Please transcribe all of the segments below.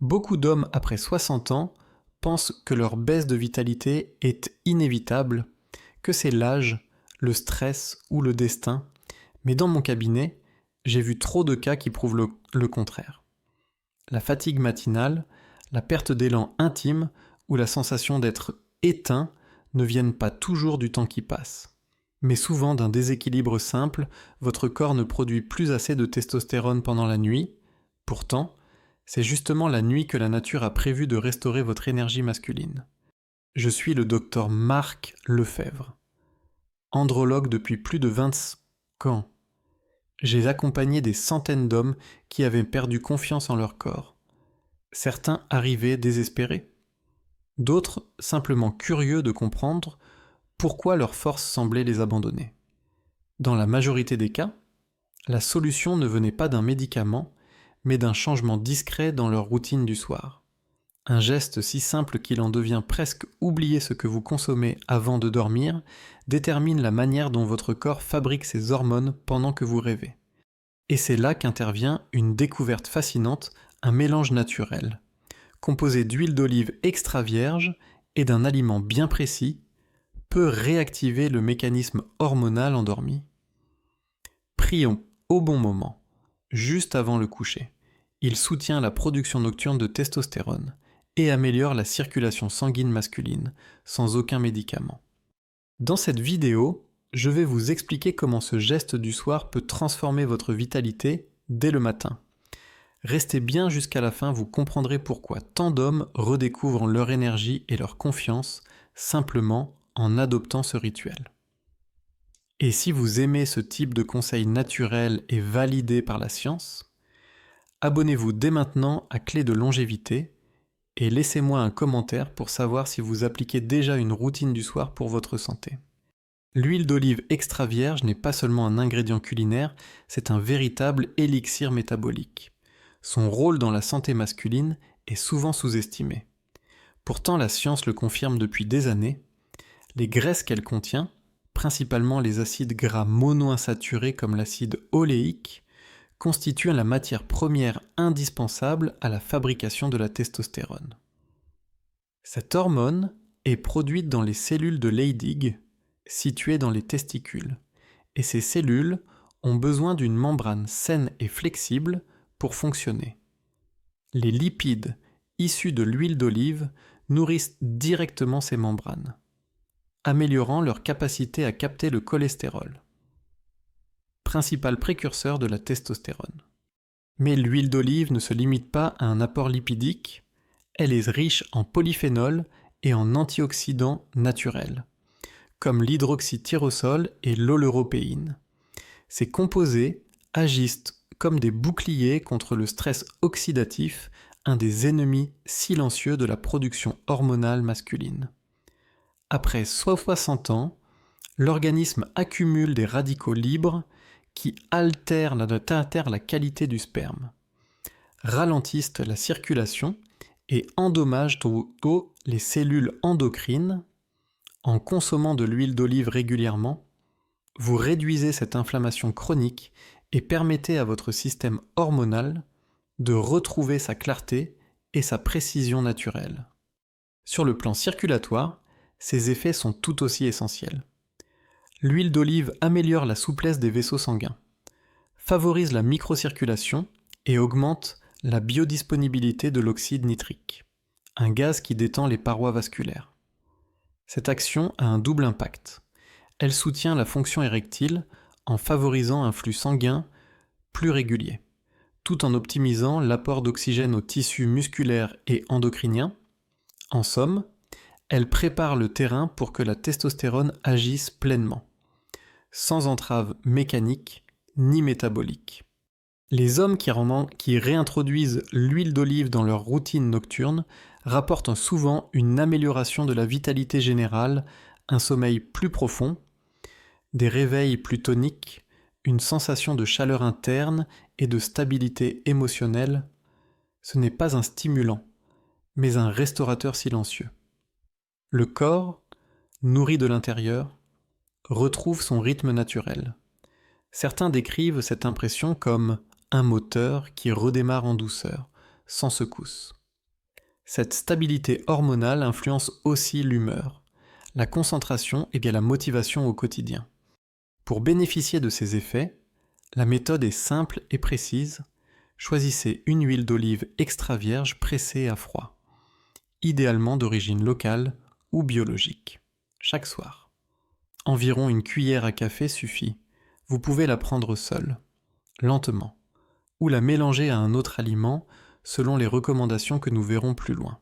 Beaucoup d'hommes après 60 ans pensent que leur baisse de vitalité est inévitable, que c'est l'âge, le stress ou le destin, mais dans mon cabinet, j'ai vu trop de cas qui prouvent le contraire. La fatigue matinale, la perte d'élan intime ou la sensation d'être éteint ne viennent pas toujours du temps qui passe, mais souvent d'un déséquilibre simple, votre corps ne produit plus assez de testostérone pendant la nuit. Pourtant, c'est justement la nuit que la nature a prévu de restaurer votre énergie masculine. Je suis le docteur Marc Lefebvre, andrologue depuis plus de 20 ans. J'ai accompagné des centaines d'hommes qui avaient perdu confiance en leur corps. Certains arrivaient désespérés, d'autres simplement curieux de comprendre pourquoi leur force semblait les abandonner. Dans la majorité des cas, la solution ne venait pas d'un médicament, mais d'un changement discret dans leur routine du soir. Un geste si simple qu'il en devient presque oublier ce que vous consommez avant de dormir détermine la manière dont votre corps fabrique ses hormones pendant que vous rêvez. Et c'est là qu'intervient une découverte fascinante, un mélange naturel, composé d'huile d'olive extra vierge et d'un aliment bien précis, peut réactiver le mécanisme hormonal endormi. Pris au bon moment, juste avant le coucher, il soutient la production nocturne de testostérone et améliore la circulation sanguine masculine, sans aucun médicament. Dans cette vidéo, je vais vous expliquer comment ce geste du soir peut transformer votre vitalité dès le matin. Restez bien jusqu'à la fin, vous comprendrez pourquoi tant d'hommes redécouvrent leur énergie et leur confiance simplement en adoptant ce rituel. Et si vous aimez ce type de conseils naturels et validés par la science, abonnez-vous dès maintenant à Clé de longévité et laissez-moi un commentaire pour savoir si vous appliquez déjà une routine du soir pour votre santé. L'huile d'olive extra vierge n'est pas seulement un ingrédient culinaire, c'est un véritable élixir métabolique. Son rôle dans la santé masculine est souvent sous-estimé. Pourtant, la science le confirme depuis des années. Les graisses qu'elle contient, principalement les acides gras monoinsaturés comme l'acide oléique, constituent la matière première indispensable à la fabrication de la testostérone. Cette hormone est produite dans les cellules de Leydig, situées dans les testicules, et ces cellules ont besoin d'une membrane saine et flexible pour fonctionner. Les lipides issus de l'huile d'olive nourrissent directement ces membranes, améliorant leur capacité à capter le cholestérol, principal précurseur de la testostérone. Mais l'huile d'olive ne se limite pas à un apport lipidique, elle est riche en polyphénols et en antioxydants naturels, comme l'hydroxytyrosol et l'oleuropéine. Ces composés agissent comme des boucliers contre le stress oxydatif, un des ennemis silencieux de la production hormonale masculine. Après 60 ans, l'organisme accumule des radicaux libres qui altèrent la qualité du sperme, ralentissent la circulation et endommagent les cellules endocrines. En consommant de l'huile d'olive régulièrement, vous réduisez cette inflammation chronique et permettez à votre système hormonal de retrouver sa clarté et sa précision naturelle. Sur le plan circulatoire, ces effets sont tout aussi essentiels. L'huile d'olive améliore la souplesse des vaisseaux sanguins, favorise la microcirculation et augmente la biodisponibilité de l'oxyde nitrique, un gaz qui détend les parois vasculaires. Cette action a un double impact. Elle soutient la fonction érectile en favorisant un flux sanguin plus régulier, tout en optimisant l'apport d'oxygène aux tissus musculaires et endocriniens. En somme, elle prépare le terrain pour que la testostérone agisse pleinement, sans entrave mécanique ni métabolique. Les hommes qui réintroduisent l'huile d'olive dans leur routine nocturne rapportent souvent une amélioration de la vitalité générale, un sommeil plus profond, des réveils plus toniques, une sensation de chaleur interne et de stabilité émotionnelle. Ce n'est pas un stimulant, mais un restaurateur silencieux. Le corps, nourri de l'intérieur, retrouve son rythme naturel. Certains décrivent cette impression comme un moteur qui redémarre en douceur, sans secousse. Cette stabilité hormonale influence aussi l'humeur, la concentration et bien la motivation au quotidien. Pour bénéficier de ces effets, la méthode est simple et précise. Choisissez une huile d'olive extra vierge pressée à froid, idéalement d'origine locale ou biologique, chaque soir. Environ une cuillère à café suffit. Vous pouvez la prendre seule, lentement, ou la mélanger à un autre aliment selon les recommandations que nous verrons plus loin.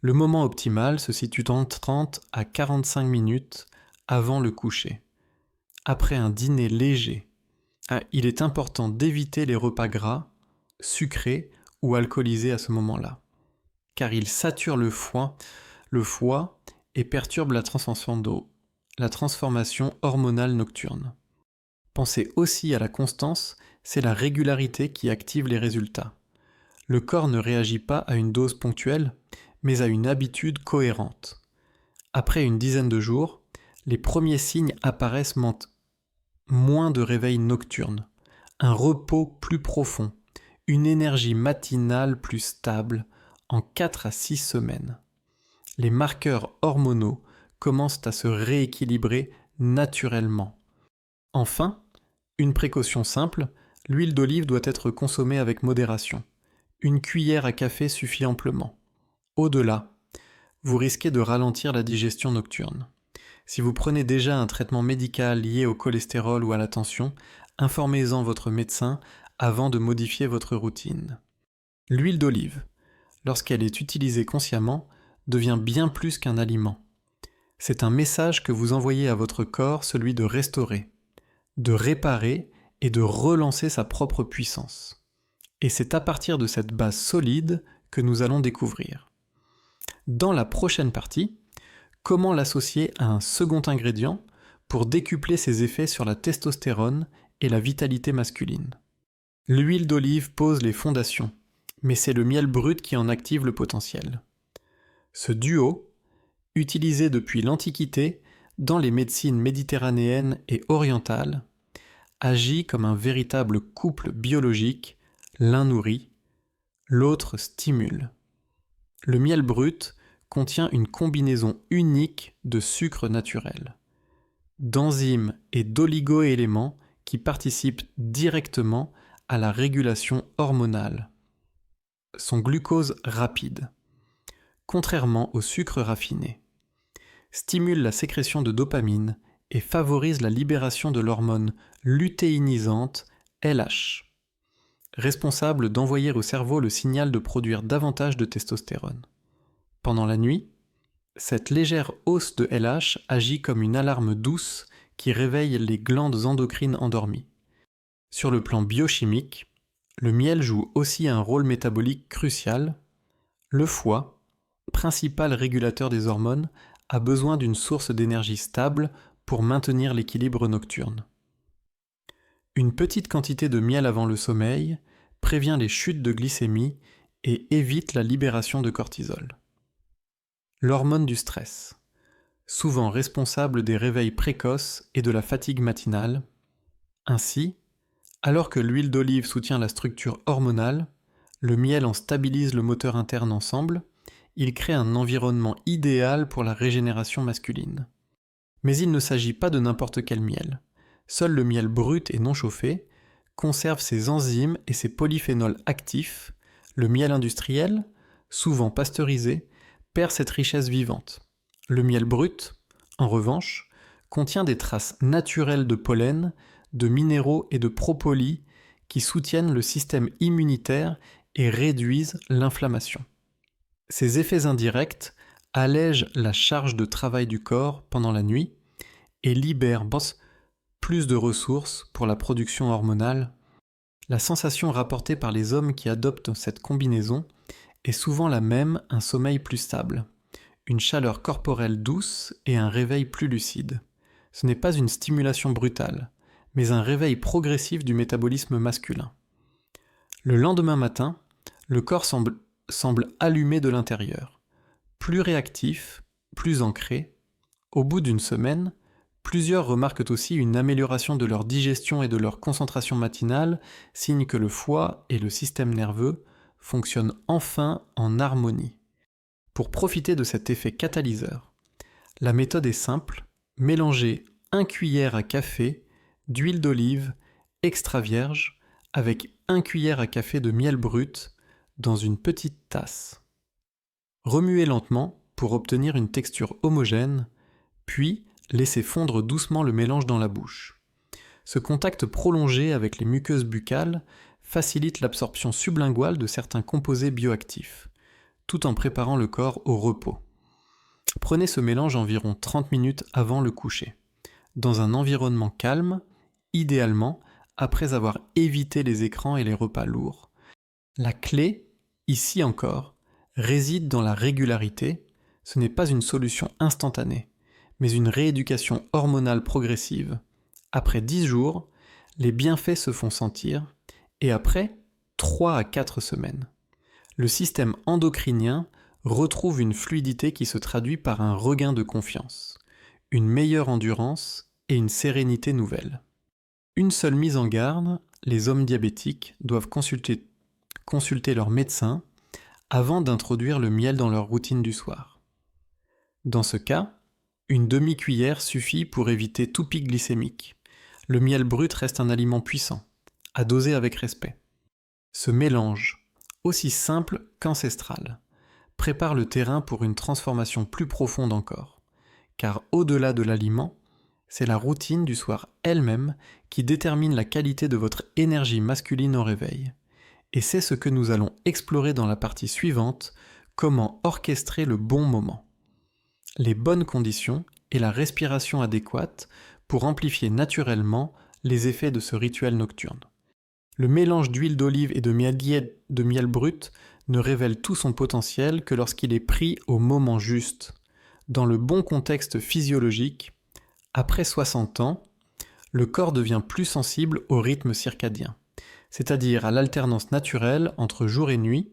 Le moment optimal se situe entre 30 à 45 minutes avant le coucher. Après un dîner léger, il est important d'éviter les repas gras, sucrés ou alcoolisés à ce moment-là, car ils saturent le foie et perturbent la transformation hormonale nocturne. Pensez aussi à la constance, c'est la régularité qui active les résultats. Le corps ne réagit pas à une dose ponctuelle, mais à une habitude cohérente. Après une dizaine de jours, les premiers signes apparaissent moins de réveil nocturne, un repos plus profond, une énergie matinale plus stable en 4 à 6 semaines. Les marqueurs hormonaux commencent à se rééquilibrer naturellement. Enfin, une précaution simple, l'huile d'olive doit être consommée avec modération. Une cuillère à café suffit amplement. Au-delà, vous risquez de ralentir la digestion nocturne. Si vous prenez déjà un traitement médical lié au cholestérol ou à la tension, informez-en votre médecin avant de modifier votre routine. L'huile d'olive, lorsqu'elle est utilisée consciemment, devient bien plus qu'un aliment. C'est un message que vous envoyez à votre corps, celui de restaurer, de réparer et de relancer sa propre puissance. Et c'est à partir de cette base solide que nous allons découvrir. Dans la prochaine partie, comment l'associer à un second ingrédient pour décupler ses effets sur la testostérone et la vitalité masculine. L'huile d'olive pose les fondations, mais c'est le miel brut qui en active le potentiel. Ce duo, utilisé depuis l'Antiquité dans les médecines méditerranéennes et orientales, agit comme un véritable couple biologique, l'un nourrit, l'autre stimule. Le miel brut contient une combinaison unique de sucres naturels, d'enzymes et d'oligo-éléments qui participent directement à la régulation hormonale. Son glucose rapide, contrairement au sucre raffiné, stimule la sécrétion de dopamine et favorise la libération de l'hormone lutéinisante LH, responsable d'envoyer au cerveau le signal de produire davantage de testostérone. Pendant la nuit, cette légère hausse de LH agit comme une alarme douce qui réveille les glandes endocrines endormies. Sur le plan biochimique, le miel joue aussi un rôle métabolique crucial. Le foie, principal régulateur des hormones, a besoin d'une source d'énergie stable pour maintenir l'équilibre nocturne. Une petite quantité de miel avant le sommeil prévient les chutes de glycémie et évite la libération de cortisol. L'hormone du stress, souvent responsable des réveils précoces et de la fatigue matinale. Ainsi, alors que l'huile d'olive soutient la structure hormonale, le miel en stabilise le moteur interne ensemble, il crée un environnement idéal pour la régénération masculine. Mais il ne s'agit pas de n'importe quel miel. Seul le miel brut et non chauffé conserve ses enzymes et ses polyphénols actifs. Le miel industriel, souvent pasteurisé, perd cette richesse vivante. Le miel brut, en revanche, contient des traces naturelles de pollen, de minéraux et de propolis qui soutiennent le système immunitaire et réduisent l'inflammation. Ces effets indirects allègent la charge de travail du corps pendant la nuit et libèrent plus de ressources pour la production hormonale. La sensation rapportée par les hommes qui adoptent cette combinaison est souvent la même, un sommeil plus stable, une chaleur corporelle douce et un réveil plus lucide. Ce n'est pas une stimulation brutale, mais un réveil progressif du métabolisme masculin. Le lendemain matin, le corps semble allumé de l'intérieur, plus réactif, plus ancré. Au bout d'une semaine, plusieurs remarquent aussi une amélioration de leur digestion et de leur concentration matinale, signe que le foie et le système nerveux fonctionnent enfin en harmonie. Pour profiter de cet effet catalyseur, la méthode est simple, mélangez 1 cuillère à café d'huile d'olive extra vierge avec 1 cuillère à café de miel brut dans une petite tasse. Remuez lentement pour obtenir une texture homogène, puis laissez fondre doucement le mélange dans la bouche. Ce contact prolongé avec les muqueuses buccales facilite l'absorption sublinguale de certains composés bioactifs, tout en préparant le corps au repos. Prenez ce mélange environ 30 minutes avant le coucher, dans un environnement calme, idéalement après avoir évité les écrans et les repas lourds. La clé, ici encore, réside dans la régularité. Ce n'est pas une solution instantanée, mais une rééducation hormonale progressive. Après 10 jours, les bienfaits se font sentir, et après 3 à 4 semaines. Le système endocrinien retrouve une fluidité qui se traduit par un regain de confiance, une meilleure endurance et une sérénité nouvelle. Une seule mise en garde, les hommes diabétiques doivent consulter leur médecin avant d'introduire le miel dans leur routine du soir. Dans ce cas, une demi-cuillère suffit pour éviter tout pic glycémique. Le miel brut reste un aliment puissant, à doser avec respect. Ce mélange, aussi simple qu'ancestral, prépare le terrain pour une transformation plus profonde encore, car au-delà de l'aliment, c'est la routine du soir elle-même qui détermine la qualité de votre énergie masculine au réveil. Et c'est ce que nous allons explorer dans la partie suivante, comment orchestrer le bon moment. Les bonnes conditions et la respiration adéquate pour amplifier naturellement les effets de ce rituel nocturne. Le mélange d'huile d'olive et de miel brut ne révèle tout son potentiel que lorsqu'il est pris au moment juste, dans le bon contexte physiologique. Après 60 ans, le corps devient plus sensible au rythme circadien, c'est-à-dire à l'alternance naturelle entre jour et nuit.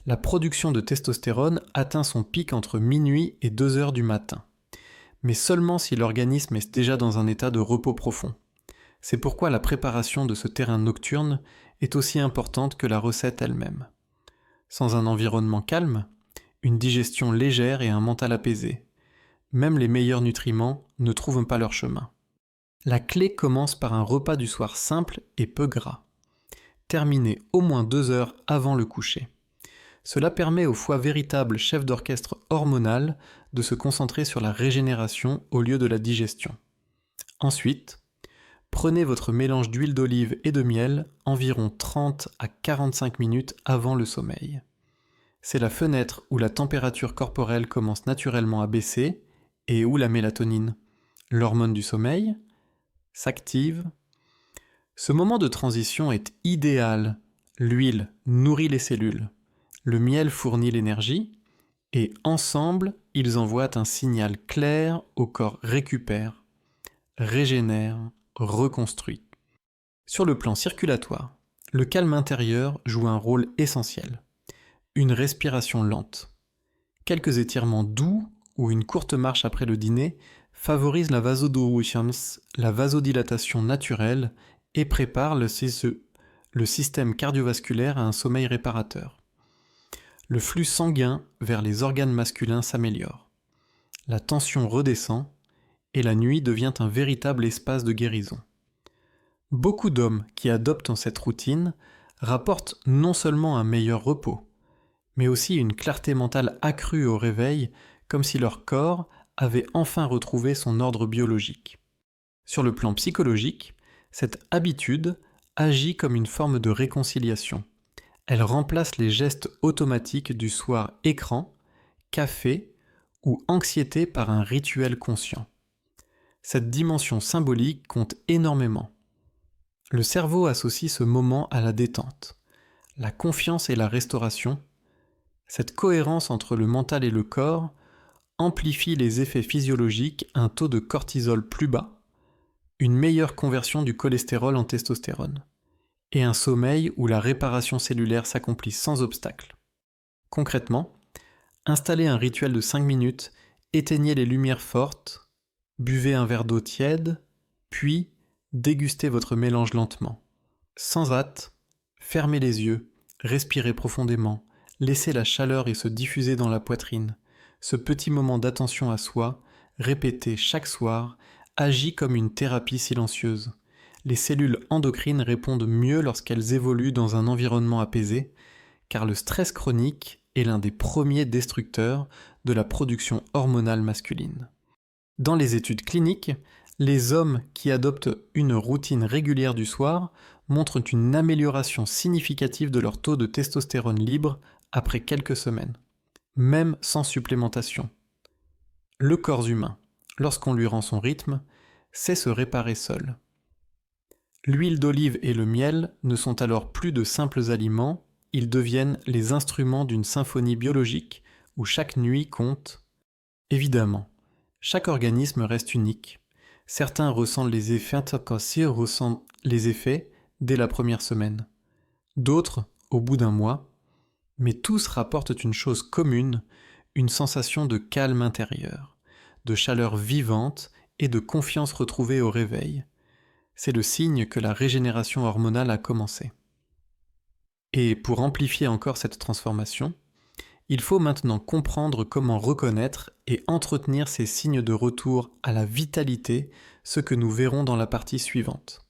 La production de testostérone atteint son pic entre minuit et 2 heures du matin, mais seulement si l'organisme est déjà dans un état de repos profond. C'est pourquoi la préparation de ce terrain nocturne est aussi importante que la recette elle-même. Sans un environnement calme, une digestion légère et un mental apaisé, même les meilleurs nutriments ne trouvent pas leur chemin. La clé commence par un repas du soir simple et peu gras. Terminé au moins 2 heures avant le coucher. Cela permet au foie véritable chef d'orchestre hormonal de se concentrer sur la régénération au lieu de la digestion. Ensuite, prenez votre mélange d'huile d'olive et de miel environ 30 à 45 minutes avant le sommeil. C'est la fenêtre où la température corporelle commence naturellement à baisser et où la mélatonine, l'hormone du sommeil, s'active. Ce moment de transition est idéal. L'huile nourrit les cellules, le miel fournit l'énergie, et ensemble, ils envoient un signal clair au corps récupère, régénère, reconstruit. Sur le plan circulatoire, le calme intérieur joue un rôle essentiel. Une respiration lente. Quelques étirements doux ou une courte marche après le dîner favorisent la vasodilation, la vasodilatation naturelle et préparent le système cardiovasculaire à un sommeil réparateur. Le flux sanguin vers les organes masculins s'améliore. La tension redescend et la nuit devient un véritable espace de guérison. Beaucoup d'hommes qui adoptent cette routine rapportent non seulement un meilleur repos, mais aussi une clarté mentale accrue au réveil, comme si leur corps avait enfin retrouvé son ordre biologique. Sur le plan psychologique, cette habitude agit comme une forme de réconciliation. Elle remplace les gestes automatiques du soir écran, café ou anxiété par un rituel conscient. Cette dimension symbolique compte énormément. Le cerveau associe ce moment à la détente, la confiance et la restauration. Cette cohérence entre le mental et le corps amplifie les effets physiologiques, un taux de cortisol plus bas, une meilleure conversion du cholestérol en testostérone, et un sommeil où la réparation cellulaire s'accomplit sans obstacle. Concrètement, installez un rituel de 5 minutes, éteignez les lumières fortes, buvez un verre d'eau tiède, puis dégustez votre mélange lentement. Sans hâte, fermez les yeux, respirez profondément, laisser la chaleur et se diffuser dans la poitrine. Ce petit moment d'attention à soi, répété chaque soir, agit comme une thérapie silencieuse. Les cellules endocrines répondent mieux lorsqu'elles évoluent dans un environnement apaisé, car le stress chronique est l'un des premiers destructeurs de la production hormonale masculine. Dans les études cliniques, les hommes qui adoptent une routine régulière du soir montrent une amélioration significative de leur taux de testostérone libre après quelques semaines, même sans supplémentation. Le corps humain, lorsqu'on lui rend son rythme, sait se réparer seul. L'huile d'olive et le miel ne sont alors plus de simples aliments, ils deviennent les instruments d'une symphonie biologique où chaque nuit compte. Évidemment, chaque organisme reste unique. Certains ressentent les effets, ressentent les effets dès la première semaine. D'autres, au bout d'un mois. Mais tous rapportent une chose commune, une sensation de calme intérieur, de chaleur vivante et de confiance retrouvée au réveil. C'est le signe que la régénération hormonale a commencé. Et pour amplifier encore cette transformation, il faut maintenant comprendre comment reconnaître et entretenir ces signes de retour à la vitalité, ce que nous verrons dans la partie suivante.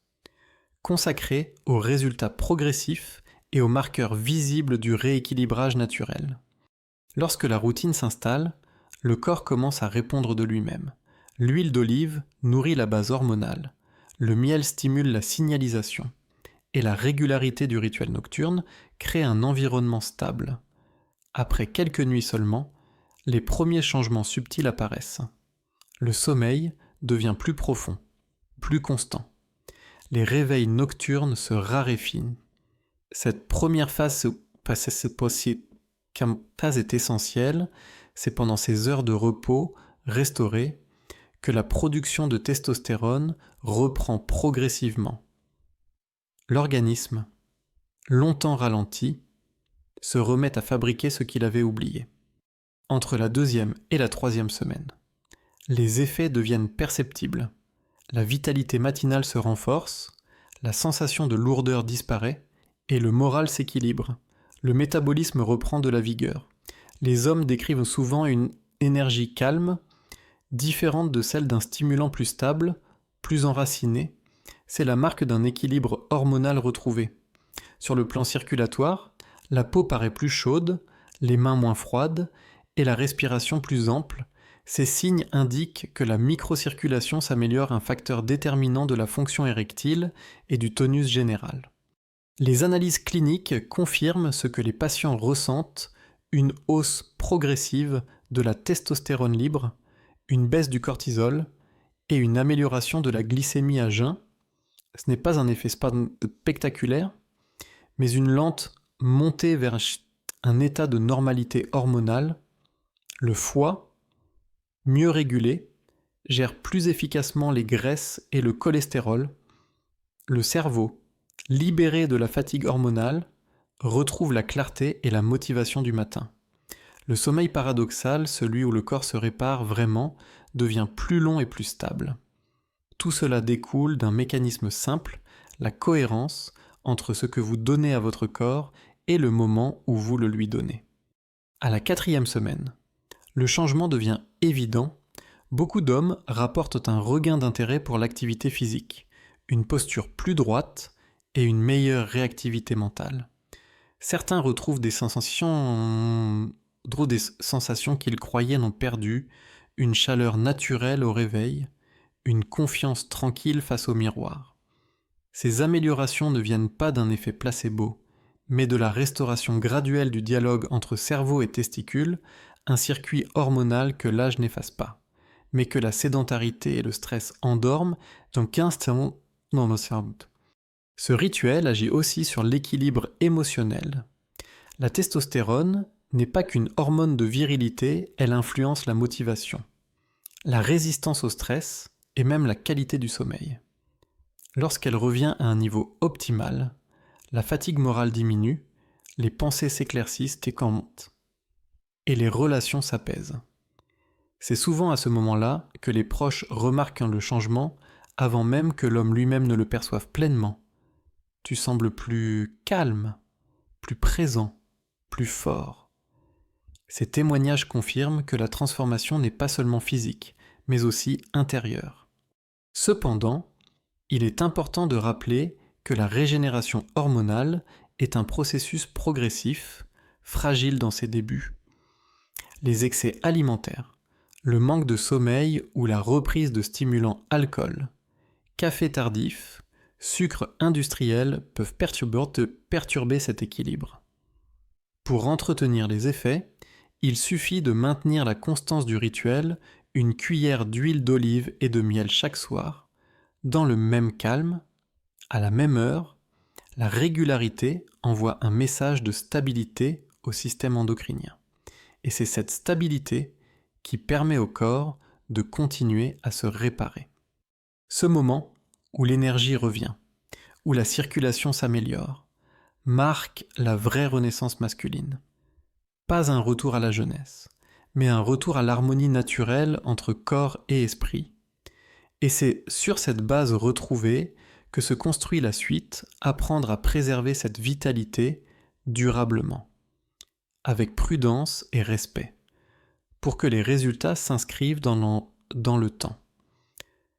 Consacré aux résultats progressifs et aux marqueurs visibles du rééquilibrage naturel. Lorsque la routine s'installe, le corps commence à répondre de lui-même. L'huile d'olive nourrit la base hormonale, le miel stimule la signalisation, et la régularité du rituel nocturne crée un environnement stable. Après quelques nuits seulement, les premiers changements subtils apparaissent. Le sommeil devient plus profond, plus constant. Les réveils nocturnes se raréfient. Cette première phase est essentielle, c'est pendant ces heures de repos restaurées que la production de testostérone reprend progressivement. L'organisme, longtemps ralenti, se remet à fabriquer ce qu'il avait oublié. Entre la 2e et la 3e semaine, les effets deviennent perceptibles. La vitalité matinale se renforce, la sensation de lourdeur disparaît et le moral s'équilibre. Le métabolisme reprend de la vigueur. Les hommes décrivent souvent une énergie calme, différente de celle d'un stimulant plus stable, plus enraciné. C'est la marque d'un équilibre hormonal retrouvé. Sur le plan circulatoire, la peau paraît plus chaude, les mains moins froides et la respiration plus ample. Ces signes indiquent que la microcirculation s'améliore, un facteur déterminant de la fonction érectile et du tonus général. Les analyses cliniques confirment ce que les patients ressentent, une hausse progressive de la testostérone libre, une baisse du cortisol et une amélioration de la glycémie à jeun. Ce n'est pas un effet spectaculaire, mais une lente montée vers un état de normalité hormonale. Le foie, mieux régulé, gère plus efficacement les graisses et le cholestérol. Le cerveau, libéré de la fatigue hormonale, retrouve la clarté et la motivation du matin. Le sommeil paradoxal, celui où le corps se répare vraiment, devient plus long et plus stable. Tout cela découle d'un mécanisme simple, la cohérence entre ce que vous donnez à votre corps et le moment où vous le lui donnez. À la 4e semaine, le changement devient évident. Beaucoup d'hommes rapportent un regain d'intérêt pour l'activité physique, une posture plus droite et une meilleure réactivité mentale. Certains retrouvent des sensations qu'ils croyaient non perdues, une chaleur naturelle au réveil, une confiance tranquille face au miroir. Ces améliorations ne viennent pas d'un effet placebo, mais de la restauration graduelle du dialogue entre cerveau et testicules, un circuit hormonal que l'âge n'efface pas, mais que la sédentarité et le stress endorment dans 15 secondes dans nos cerveaux. Ce rituel agit aussi sur l'équilibre émotionnel. La testostérone n'est pas qu'une hormone de virilité, elle influence la motivation, la résistance au stress et même la qualité du sommeil. Lorsqu'elle revient à un niveau optimal, la fatigue morale diminue, les pensées s'éclaircissent et les relations s'apaisent. C'est souvent à ce moment-là que les proches remarquent le changement avant même que l'homme lui-même ne le perçoive pleinement. Tu sembles plus calme, plus présent, plus fort. Ces témoignages confirment que la transformation n'est pas seulement physique, mais aussi intérieure. Cependant, il est important de rappeler que la régénération hormonale est un processus progressif, fragile dans ses débuts. Les excès alimentaires, le manque de sommeil ou la reprise de stimulants alcool, café tardif, sucre industriel peuvent perturber cet équilibre. Pour entretenir les effets, il suffit de maintenir la constance du rituel, une cuillère d'huile d'olive et de miel chaque soir, dans le même calme, à la même heure. La régularité envoie un message de stabilité au système endocrinien. Et c'est cette stabilité qui permet au corps de continuer à se réparer. Ce moment où l'énergie revient, où la circulation s'améliore, marque la vraie renaissance masculine. Pas un retour à la jeunesse, mais un retour à l'harmonie naturelle entre corps et esprit. Et c'est sur cette base retrouvée que se construit la suite, apprendre à préserver cette vitalité durablement, avec prudence et respect, pour que les résultats s'inscrivent dans le temps.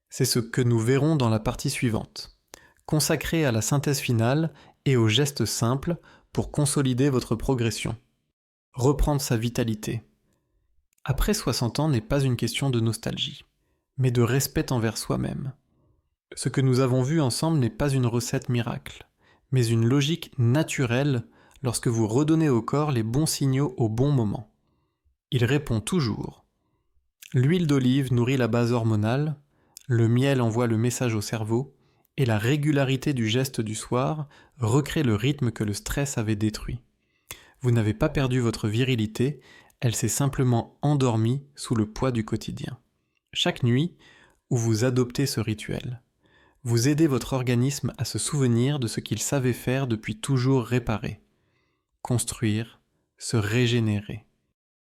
C'est ce que nous verrons dans la partie suivante, consacrée à la synthèse finale et aux gestes simples pour consolider votre progression. Reprendre sa vitalité. Après 60 ans n'est pas une question de nostalgie, mais de respect envers soi-même. Ce que nous avons vu ensemble n'est pas une recette miracle, mais une logique naturelle lorsque vous redonnez au corps les bons signaux au bon moment. Il répond toujours. L'huile d'olive nourrit la base hormonale, le miel envoie le message au cerveau, et la régularité du geste du soir recrée le rythme que le stress avait détruit. Vous n'avez pas perdu votre virilité, elle s'est simplement endormie sous le poids du quotidien. Chaque nuit, où vous adoptez ce rituel, vous aidez votre organisme à se souvenir de ce qu'il savait faire depuis toujours réparer, construire, se régénérer.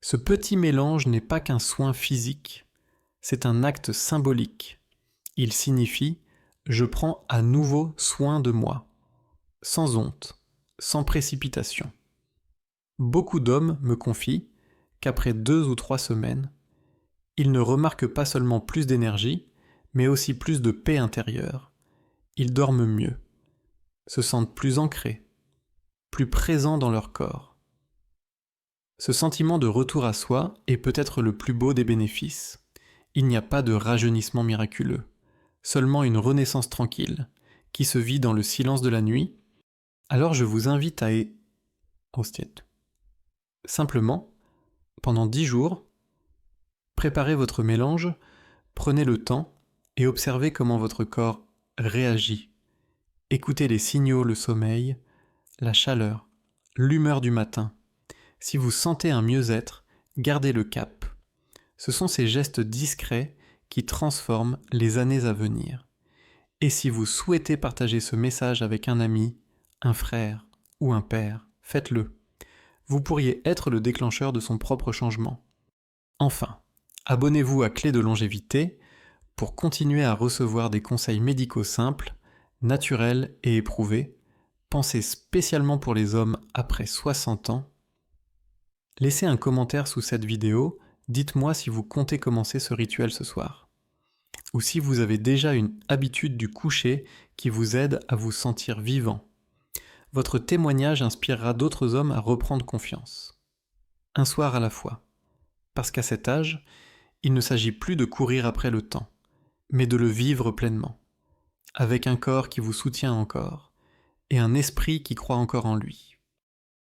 Ce petit mélange n'est pas qu'un soin physique, c'est un acte symbolique. Il signifie « je prends à nouveau soin de moi », sans honte, sans précipitation. Beaucoup d'hommes me confient qu'après 2 ou 3 semaines, ils ne remarquent pas seulement plus d'énergie, mais aussi plus de paix intérieure. Ils dorment mieux, se sentent plus ancrés, plus présents dans leur corps. Ce sentiment de retour à soi est peut-être le plus beau des bénéfices. Il n'y a pas de rajeunissement miraculeux, seulement une renaissance tranquille, qui se vit dans le silence de la nuit. Alors je vous invite à simplement, pendant 10 jours, préparez votre mélange, prenez le temps et observez comment votre corps réagit. Écoutez les signaux, le sommeil, la chaleur, l'humeur du matin. Si vous sentez un mieux-être, gardez le cap. Ce sont ces gestes discrets qui transforment les années à venir. Et si vous souhaitez partager ce message avec un ami, un frère ou un père, faites-le. Vous pourriez être le déclencheur de son propre changement. Enfin, abonnez-vous à Clé de longévité pour continuer à recevoir des conseils médicaux simples, naturels et éprouvés, pensés spécialement pour les hommes après 60 ans. Laissez un commentaire sous cette vidéo, dites-moi si vous comptez commencer ce rituel ce soir. Ou si vous avez déjà une habitude du coucher qui vous aide à vous sentir vivant. Votre témoignage inspirera d'autres hommes à reprendre confiance. Un soir à la fois. Parce qu'à cet âge, il ne s'agit plus de courir après le temps, mais de le vivre pleinement, avec un corps qui vous soutient encore, et un esprit qui croit encore en lui.